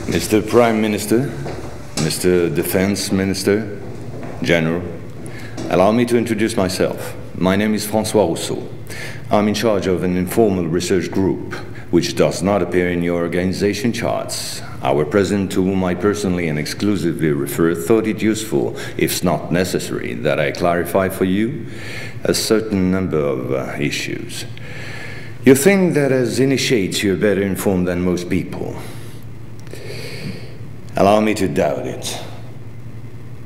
Mr. Prime Minister, Mr. Defense Minister, General, allow me to introduce myself. My name is François Rousseau. I'm in charge of an informal research group, which does not appear in your organization charts. Our president, to whom I personally and exclusively refer, thought it useful, if not necessary, that I clarify for you a certain number of issues. You think that as initiates you're better informed than most people. Allow me to doubt it.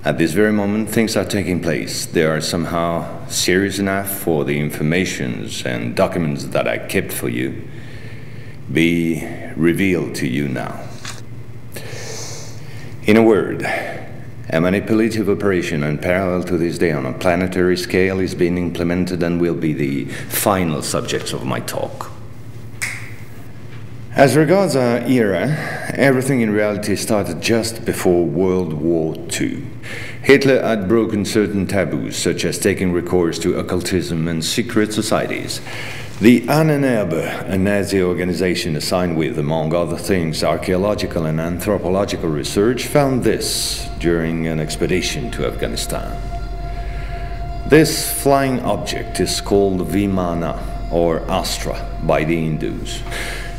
At this very moment, things are taking place. They are somehow serious enough for the informations and documents that I kept for you be revealed to you now. In a word, a manipulative operation unparalleled to this day on a planetary scale is being implemented and will be the final subject of my talk. As regards our era, everything in reality started just before World War II. Hitler had broken certain taboos, such as taking recourse to occultism and secret societies. The Ahnenerbe, a Nazi organization assigned with, among other things, archaeological and anthropological research, found this during an expedition to Afghanistan. This flying object is called Vimana, or Astra, by the Hindus.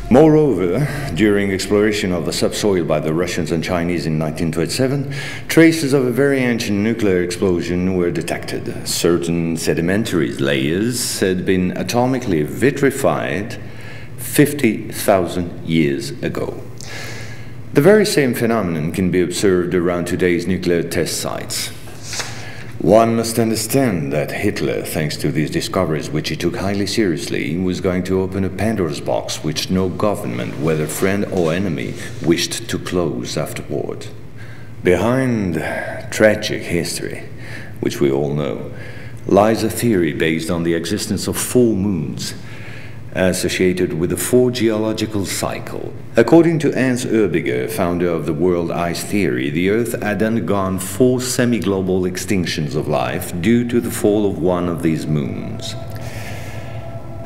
Moreover, during exploration of the subsoil by the Russians and Chinese in 1927, traces of a very ancient nuclear explosion were detected. Certain sedimentary layers had been atomically vitrified 50,000 years ago. The very same phenomenon can be observed around today's nuclear test sites. One must understand that Hitler, thanks to these discoveries, which he took highly seriously, was going to open a Pandora's box which no government, whether friend or enemy, wished to close afterward. Behind tragic history, which we all know, lies a theory based on the existence of full moons, associated with the four geological cycle. According to Hans Erbiger, founder of the world ice theory, the Earth had undergone 4 semi-global extinctions of life due to the fall of one of these moons.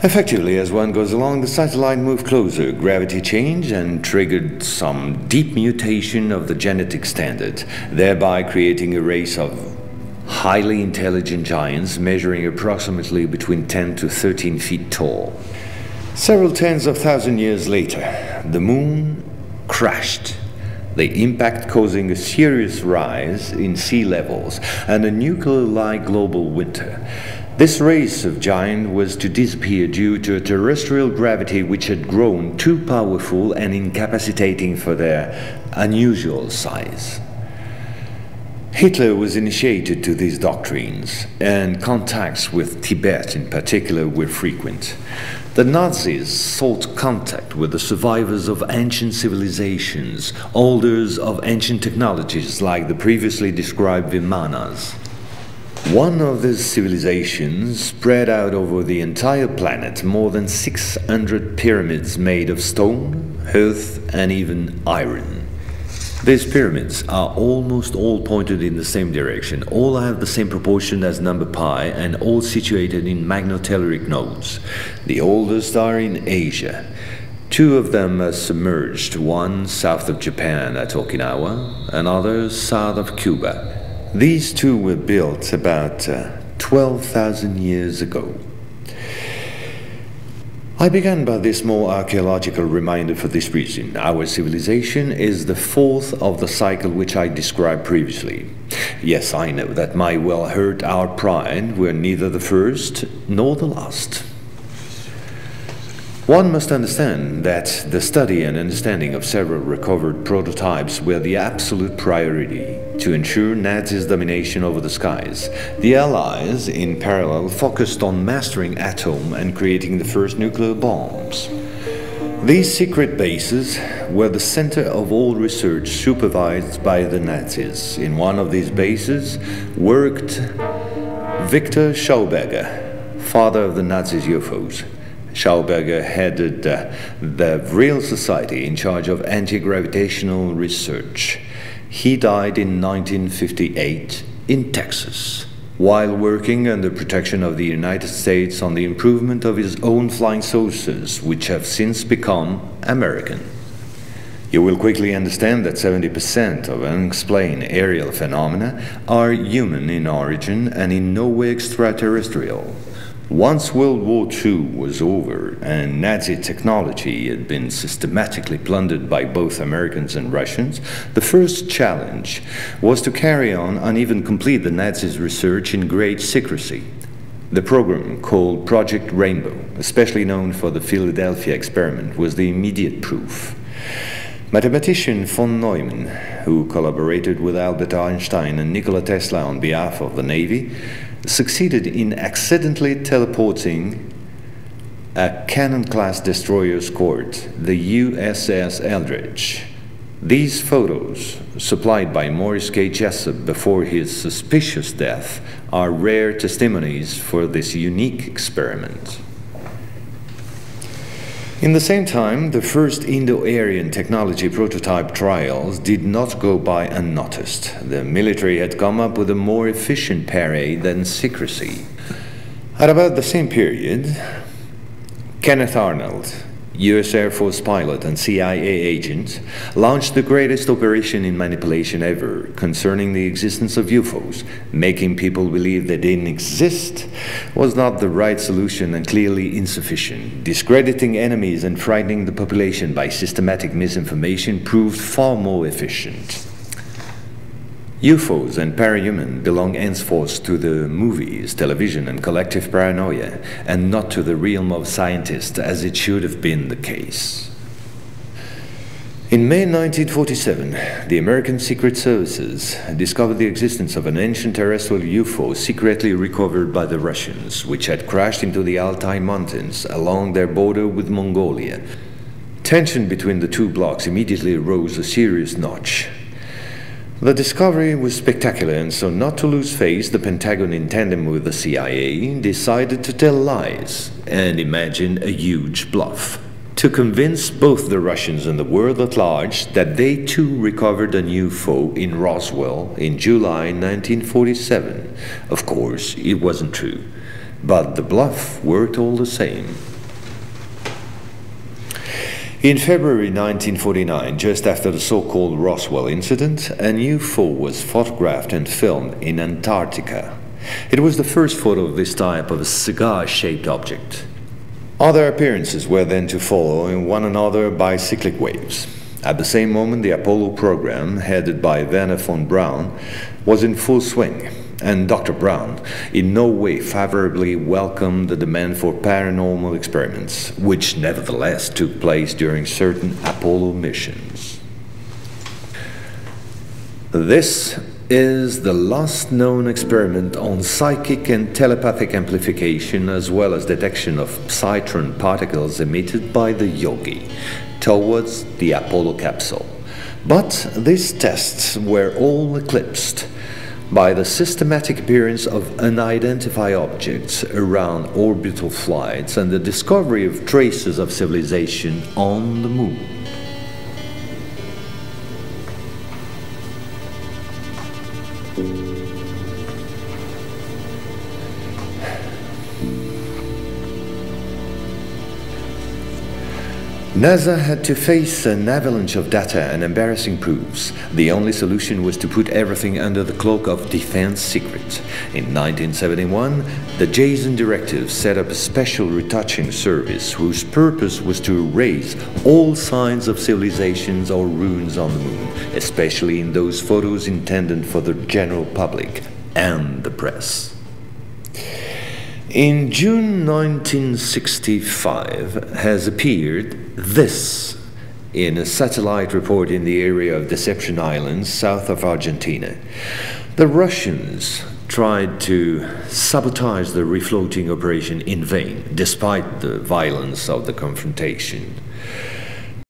Effectively, as one goes along, the satellite moved closer, gravity changed and triggered some deep mutation of the genetic standard, thereby creating a race of highly intelligent giants measuring approximately between 10 to 13 feet tall. Several tens of thousands years later, the moon crashed, the impact causing a serious rise in sea levels and a nuclear-like global winter. This race of giants was to disappear due to a terrestrial gravity which had grown too powerful and incapacitating for their unusual size. Hitler was initiated to these doctrines, and contacts with Tibet in particular were frequent. The Nazis sought contact with the survivors of ancient civilizations, holders of ancient technologies like the previously described Vimanas. One of these civilizations spread out over the entire planet more than 600 pyramids made of stone, earth, and even iron. These pyramids are almost all pointed in the same direction, all have the same proportion as number pi, and all situated in magnetotelluric nodes. The oldest are in Asia. 2 of them are submerged, one south of Japan at Okinawa, another south of Cuba. These 2 were built about 12,000 years ago. I began by this more archaeological reminder for this reason. Our civilization is the 4th of the cycle which I described previously. Yes, I know that might well hurt our pride. We're neither the first nor the last. One must understand that the study and understanding of several recovered prototypes were the absolute priority to ensure Nazis' domination over the skies. The Allies, in parallel, focused on mastering atom and creating the first nuclear bombs. These secret bases were the center of all research supervised by the Nazis. In one of these bases worked Victor Schauberger, father of the Nazis' UFOs. Schauberger headed the Real Society in charge of anti-gravitational research. He died in 1958 in Texas, while working under protection of the United States on the improvement of his own flying saucers, which have since become American. You will quickly understand that 70% of unexplained aerial phenomena are human in origin and in no way extraterrestrial. Once World War II was over and Nazi technology had been systematically plundered by both Americans and Russians, the first challenge was to carry on and even complete the Nazis' research in great secrecy. The program, called Project Rainbow, especially known for the Philadelphia experiment, was the immediate proof. Mathematician von Neumann, who collaborated with Albert Einstein and Nikola Tesla on behalf of the Navy, succeeded in accidentally teleporting a Cannon-class destroyer escort, the USS Eldridge. These photos, supplied by Morris K. Jessup before his suspicious death, are rare testimonies for this unique experiment. In the same time, the first Indo-Aryan technology prototype trials did not go by unnoticed. The military had come up with a more efficient parade than secrecy. At about the same period, Kenneth Arnold, US Air Force pilot and CIA agent, launched the greatest operation in manipulation ever concerning the existence of UFOs. Making people believe they didn't exist was not the right solution and clearly insufficient. Discrediting enemies and frightening the population by systematic misinformation proved far more efficient. UFOs and parahuman belong henceforth to the movies, television, and collective paranoia, and not to the realm of scientists, as it should have been the case. In May 1947, the American Secret Services discovered the existence of an ancient terrestrial UFO secretly recovered by the Russians, which had crashed into the Altai Mountains along their border with Mongolia. Tension between the two blocs immediately rose a serious notch. The discovery was spectacular, and so not to lose face, the Pentagon, in tandem with the CIA, decided to tell lies and imagine a huge bluff to convince both the Russians and the world at large that they too recovered a UFO in Roswell in July 1947. Of course, it wasn't true, but the bluff worked all the same. In February 1949, just after the so-called Roswell incident, a UFO was photographed and filmed in Antarctica. It was the first photo of this type of a cigar-shaped object. Other appearances were then to follow in one another by cyclic waves. At the same moment, the Apollo program, headed by Werner von Braun, was in full swing, and Dr. Braun in no way favorably welcomed the demand for paranormal experiments, which nevertheless took place during certain Apollo missions. This is the last known experiment on psychic and telepathic amplification, as well as detection of positron particles emitted by the yogi towards the Apollo capsule. But these tests were all eclipsed by the systematic appearance of unidentified objects around orbital flights and the discovery of traces of civilization on the moon. NASA had to face an avalanche of data and embarrassing proofs. The only solution was to put everything under the cloak of defense secret. In 1971, the Jason Directive set up a special retouching service whose purpose was to erase all signs of civilizations or ruins on the moon, especially in those photos intended for the general public and the press. In June 1965 has appeared this in a satellite report in the area of Deception Islands, south of Argentina. The Russians tried to sabotage the refloating operation in vain, despite the violence of the confrontation.